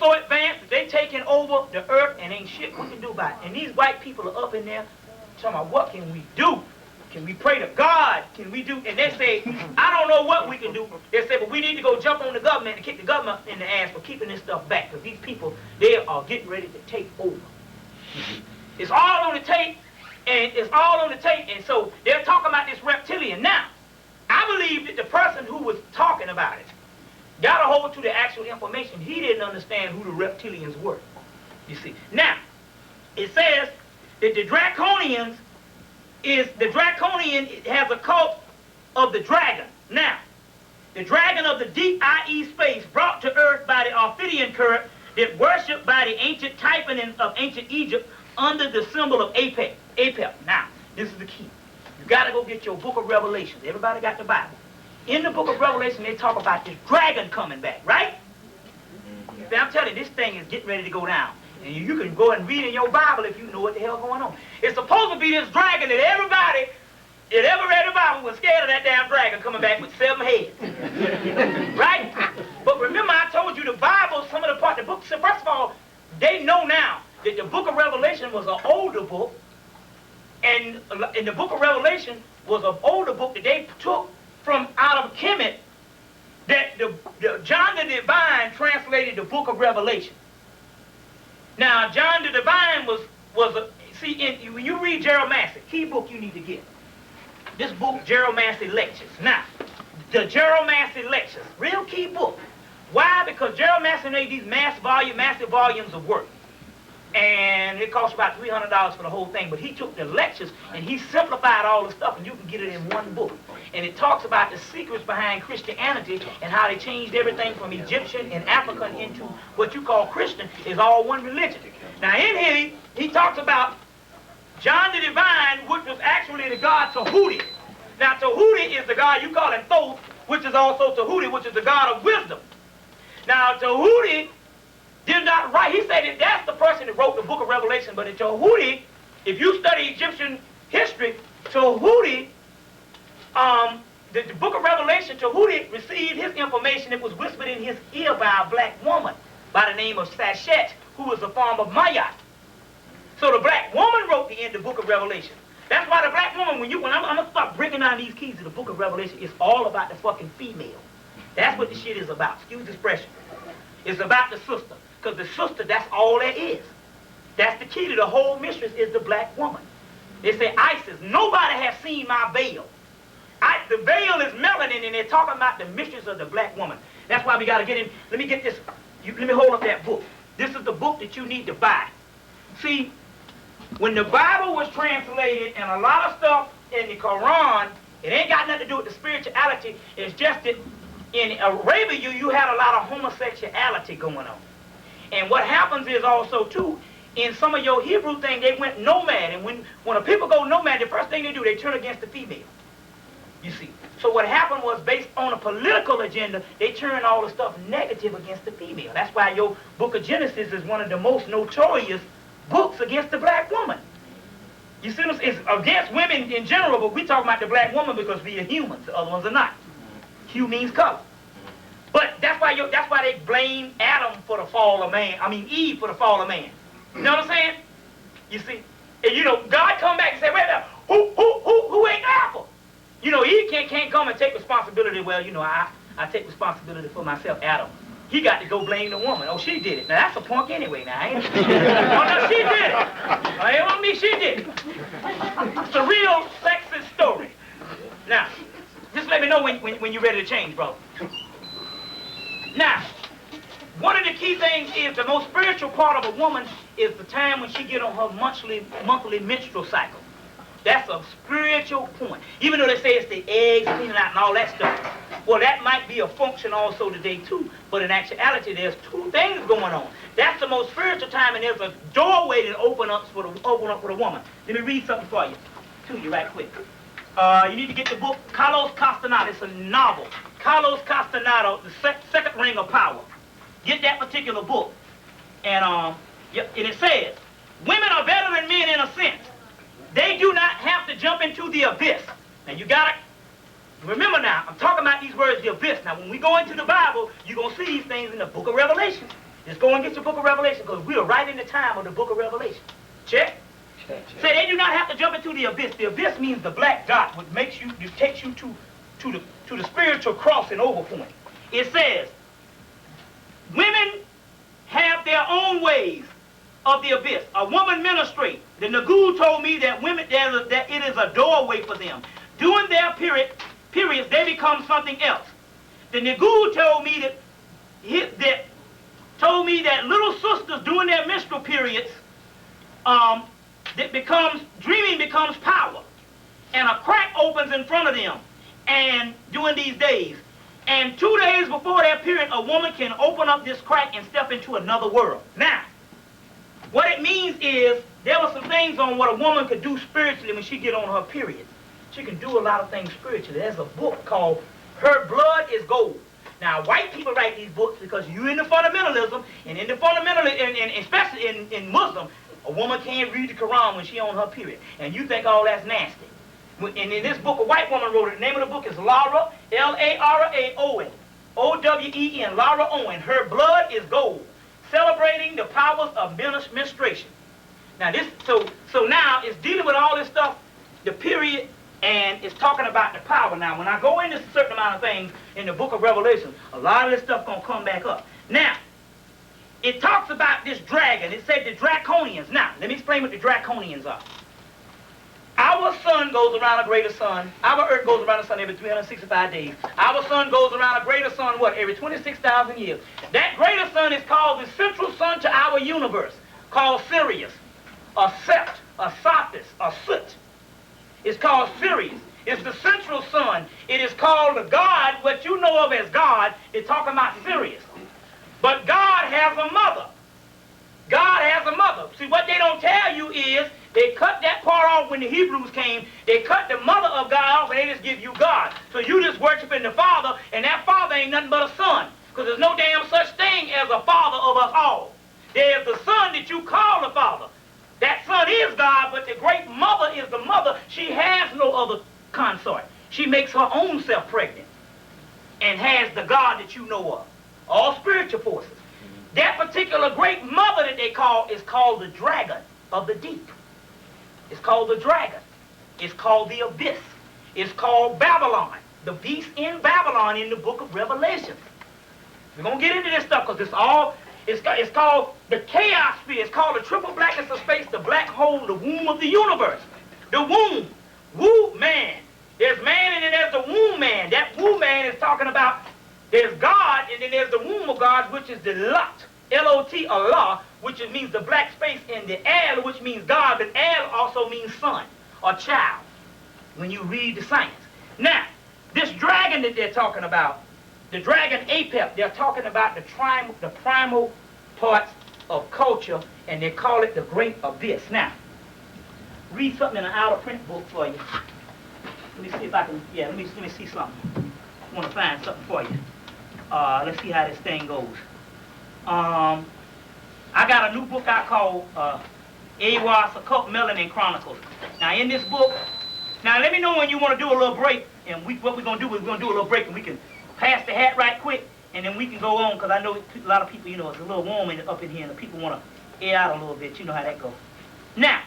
so advanced that they taking over the earth and ain't shit we can do about it. And these white people are up in there talking about what can we do? Can we pray to God? Can we do? And they say, I don't know what we can do. They say, but we need to go jump on the government and kick the government in the ass for keeping this stuff back. Because these people, they are getting ready to take over. It's all on the tape, and it's all on the tape. And so they're talking about this reptilian. Now, I believe that the person who was talking about it got a hold to the actual information. He didn't understand who the reptilians were. You see. Now, it says that the Draconian has a cult of the dragon. Now, the dragon of the deep, i.e. space, brought to earth by the Ophidian current, that worshipped by the ancient Typhon of ancient Egypt under the symbol of Apep. Now, this is the key. You got to go get your book of Revelations. Everybody got the Bible. In the book of Revelation, they talk about this dragon coming back, right? I'm telling you, this thing is getting ready to go down. And you can go and read in your Bible if you know what the hell going on. It's supposed to be this dragon that everybody that ever read the Bible was scared of, that damn dragon coming back with 7 heads. Right? But remember, I told you the Bible, some of the part, the book, so first of all, they know now that the book of Revelation was an older book, and the book of Revelation was an older book that they took from out of Hemmitt, that John the Divine translated the book of Revelation. Now, John the Divine was when you read Gerald Massey, key book you need to get. This book, Gerald Massey Lectures. Now, the Gerald Massey Lectures, real key book. Why? Because Gerald Massey made these massive volumes of work. And it cost about $300 for the whole thing. But he took the lectures and he simplified all the stuff, and you can get it in one book. And it talks about the secrets behind Christianity and how they changed everything from Egyptian and African into what you call Christian is all one religion. Now in here, he talks about John the Divine, which was actually the god Tahuti. Now Tahuti is the god, you call him Thoth, which is also Tahuti, which is the god of wisdom. Now Tahuti did not write, he said that that's the person that wrote the book of Revelation, but in Tahuti, if you study Egyptian history, Tahuti, the book of Revelation, Tahuti received his information that was whispered in his ear by a black woman by the name of Sachet, who was a form of Mayat. So the black woman wrote the end of the book of Revelation. That's why the black woman, when I'm going to start breaking down these keys to the book of Revelation, it's all about the fucking female. That's what the shit is about. Excuse the expression. It's about the sister. Because the sister, that's all there is. That's the key to the whole mistress is the black woman. They say Isis, nobody has seen my veil. The veil is melanin, and they're talking about the mistress of the black woman. That's why we got to get in. Let me get this. Let me hold up that book. This is the book that you need to buy. See, when the Bible was translated and a lot of stuff in the Quran, it ain't got nothing to do with the spirituality. It's just that in Arabia, you had a lot of homosexuality going on. And what happens is also, too, in some of your Hebrew thing, they went nomad. And when a people go nomad, the first thing they do, they turn against the female. You see. So what happened was, based on a political agenda, they turned all the stuff negative against the female. That's why your book of Genesis is one of the most notorious books against the black woman. You see, it's against women in general, but we talk about the black woman because we are humans. The other ones are not. Hue means color. But that's why they blame Adam for the fall of man. I mean Eve for the fall of man. You know what I'm saying? You see, and God come back and say, wait a minute, who ate the apple? Eve can't come and take responsibility. Well, I take responsibility for myself, Adam. He got to go blame the woman. Oh, she did it. Now that's a punk anyway. Now ain't it? Oh no, she did it. It ain't on me. She did it. It's a real sexist story. Now, just let me know when you're ready to change, bro. Now, one of the key things is the most spiritual part of a woman is the time when she get on her monthly menstrual cycle. That's a spiritual point. Even though they say it's the eggs cleaning out and all that stuff. Well, that might be a function also today too. But in actuality, there's two things going on. That's the most spiritual time, and there's a doorway that open up for the woman. Let me read something for you, to you right quick. You need to get the book Carlos Castaneda. It's a novel. Carlos Castaneda, The Second Ring of Power. Get that particular book. And it says, women are better than men in a sense. They do not have to jump into the abyss. Now you got to remember now, I'm talking about these words, the abyss. Now when we go into the Bible, you're going to see these things in the book of Revelation. Just go and get your book of Revelation, because we are right in the time of the book of Revelation. Check. Say they do not have to jump into the abyss. The abyss means the black dot, which makes you, it takes you to the spiritual crossing over point. It says, women have their own ways of the abyss. A woman ministry. The Nagu told me that women, that it is a doorway for them. During their periods, they become something else. The Nagu told me that little sisters during their menstrual periods, dreaming becomes power, and a crack opens in front of them, and during these days, and 2 days before their period, a woman can open up this crack and step into another world. Now, what it means is there were some things on what a woman could do spiritually when she get on her period. She can do a lot of things spiritually. There's a book called Her Blood is Gold. Now, white people write these books because you're in the fundamentalism, and in the and especially in Muslim, a woman can't read the Quran when she's on her period, and you think all that's nasty. And in this book, a white woman wrote it. The name of the book is Lara, L-A-R-A-O-N, O-W-E-N, Lara Owen. Her Blood is Gold, celebrating the powers of menstruation. Now so now it's dealing with all this stuff, the period, and it's talking about the power. Now, when I go into a certain amount of things in the book of Revelation, a lot of this stuff gonna come back up. Now, it talks about this dragon. It said the draconians. Now, let me explain what the draconians are. Our sun goes around a greater sun. Our earth goes around the sun every 365 days. Our sun goes around a greater sun, what, every 26,000 years. That greater sun is called the central sun to our universe, called Sirius, or Sept, or Sophis, or Soot. It's called Sirius. It's the central sun. It is called the God, what you know of as God. They're talking about Sirius. But God has a mother. God has a mother. See, what they don't tell you is they cut that part off when the Hebrews came. They cut the mother of God off and they just give you God. So you just worshiping the Father, and that Father ain't nothing but a son. Because there's no damn such thing as a father of us all. There's the son that you call the Father. That son is God, but the great mother is the mother. She has no other consort. She makes her own self pregnant and has the God that you know of. All spiritual forces. That particular great mother that they call is called the dragon of the deep. It's called the dragon. It's called the abyss. It's called Babylon. The beast in Babylon in the book of Revelation. We're going to get into this stuff because it's called the chaos sphere. It's called the triple blackness of space, the black hole, the womb of the universe. The womb. Womb man. There's man and then there's the womb man. That womb man is talking about there's God and then there's the womb of God, which is the Lot. L-O-T, Allah, which means the black space, and the El, which means God, but El also means son or child when you read the science. Now, this dragon that they're talking about, the dragon Apep, they're talking about the primal parts of culture, and they call it the great abyss. Now, read something in an out-of-print book for you. Let me see if I can, let me see something. I want to find something for you. Let's see how this thing goes. I got a new book out called AWAS Occult Melanin Chronicles. Now in this book, now let me know when you want to do a little break, and what we're going to do is we're going to do a little break, and we can pass the hat right quick, and then we can go on, because I know a lot of people, you know, it's a little warm up in here, and the people want to air out a little bit. You know how that goes. Now,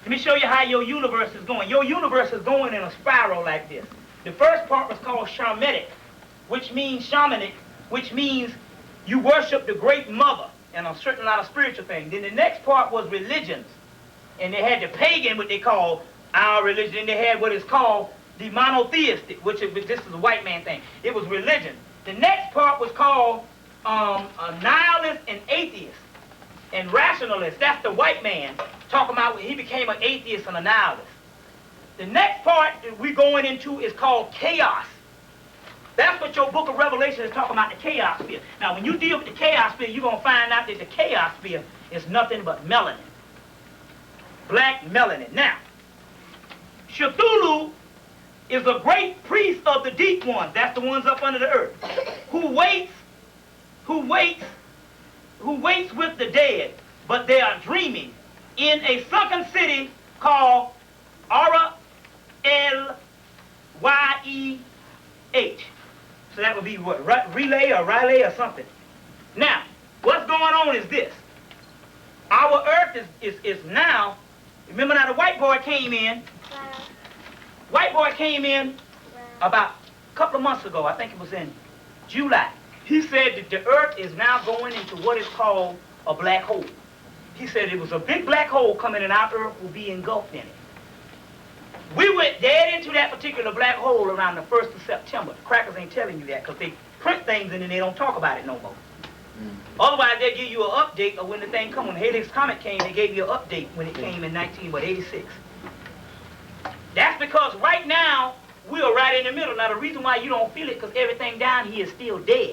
let me show you how your universe is going. Your universe is going in a spiral like this. The first part was called shamanic, which means you worship the great mother and a certain lot of spiritual things. Then the next part was religions. And they had the pagan, what they call our religion. And they had what is called the monotheistic, this is a white man thing. It was religion. The next part was called a nihilist and atheist and rationalist. That's the white man talking about when he became an atheist and a nihilist. The next part that we're going into is called chaos. That's what your book of Revelation is talking about, the chaos sphere. Now, when you deal with the chaos sphere, you're going to find out that the chaos sphere is nothing but melanin. Black melanin. Now, Cthulhu is a great priest of the deep ones. That's the ones up under the earth. Who waits with the dead, but they are dreaming in a sunken city called Ara L-Y-E-H. So that would be what? Relay or something. Now, what's going on is this. Our earth is now, remember now the white boy came in. White boy came in about a couple of months ago. I think it was in July. He said that the earth is now going into what is called a black hole. He said it was a big black hole coming and our earth will be engulfed in it. We went dead into that particular black hole around the 1st of September. The crackers ain't telling you that because they print things and then they don't talk about it no more. Otherwise, they'll give you an update of when the thing come. When Halley's Comet came, they gave you an update when it came in 1986. That's because right now, we are right in the middle. Now, the reason why you don't feel it because everything down here is still dead.